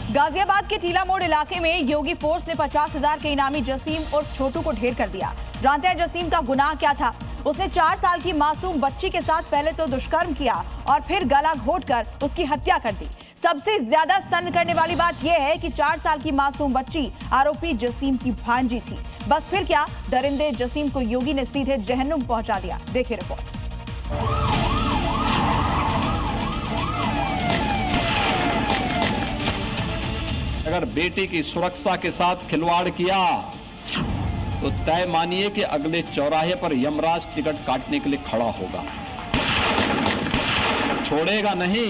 गाजियाबाद के टीला मोड़ इलाके में योगी फोर्स ने 50,000 के इनामी जसीम और छोटू को ढेर कर दिया। जानते हैं जसीम का गुनाह क्या था। उसने 4 साल की मासूम बच्ची के साथ पहले तो दुष्कर्म किया और फिर गला घोंटकर उसकी हत्या कर दी। सबसे ज्यादा सन्न करने वाली बात यह है कि 4 साल की मासूम बच्ची आरोपी जसीम की भांजी थी। बस फिर क्या, दरिंदे जसीम को योगी ने सीधे जहन्नुम पहुंचा दिया। देखिए रिपोर्ट। अगर बेटी की सुरक्षा के साथ खिलवाड़ किया तो तय मानिए कि अगले चौराहे पर यमराज टिकट काटने के लिए खड़ा होगा, छोड़ेगा नहीं।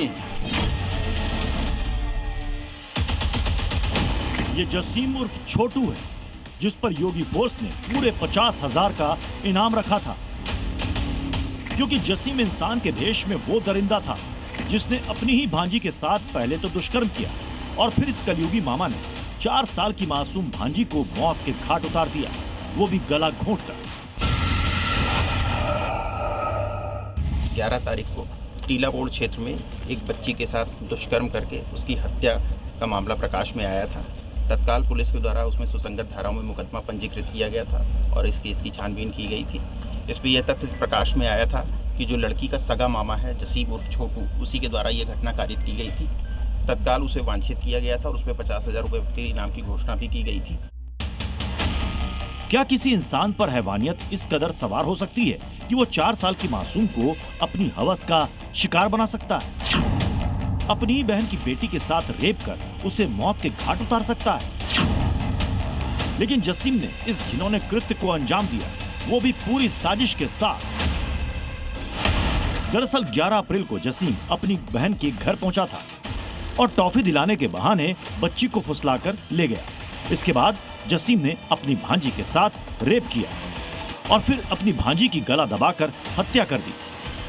ये जसीम उर्फ छोटू है, जिस पर योगी फोर्स ने पूरे 50,000 का इनाम रखा था, क्योंकि जसीम इंसान के देश में वो दरिंदा था जिसने अपनी ही भांजी के साथ पहले तो दुष्कर्म किया और फिर इस कलयुगी मामा ने 4 साल की मासूम भांजी को मौत के घाट उतार दिया, वो भी गला घोंटकर। 11 तारीख को टीला मोड़ क्षेत्र में एक बच्ची के साथ दुष्कर्म करके उसकी हत्या का मामला प्रकाश में आया था। तत्काल पुलिस के द्वारा उसमें सुसंगत धाराओं में मुकदमा पंजीकृत किया गया था और इस केस की छानबीन की गई थी। इसमें यह तथ्य प्रकाश में आया था कि जो लड़की का सगा मामा है जसीम उर्फ छोटू, उसी के द्वारा यह घटना कारित की गई थी। तत्काल उसे वांछित किया गया था और उसमें 50,000 रुपए के इनाम की घोषणा भी की गई थी। क्या किसी इंसान पर हैवानियत इस कदर सवार हो सकती है कि वो 4 साल की मासूम को अपनी हवस का शिकार बना सकता है? अपनी ही बहन की बेटी के साथ रेप कर उसे मौत के घाट उतार सकता है। लेकिन जसीम ने इस घिनौने कृत्य को अंजाम दिया, वो भी पूरी साजिश के साथ। दरअसल 11 अप्रैल को जसीम अपनी बहन के घर पहुंचा था और टॉफी दिलाने के बहाने बच्ची को फुसलाकर ले गया। इसके बाद जसीम ने अपनी भांजी के साथ रेप किया और फिर अपनी भांजी की गला दबाकर हत्या कर दी।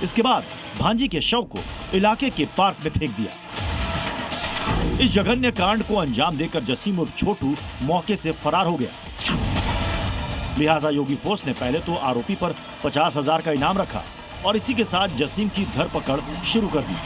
इसके बाद भांजी के शव को इलाके के पार्क में फेंक दिया। इस जघन्य कांड को अंजाम देकर जसीम और छोटू मौके से फरार हो गया। लिहाजा योगी फोर्स ने पहले तो आरोपी पर 50,000 का इनाम रखा और इसी के साथ जसीम की धरपकड़ शुरू कर दी।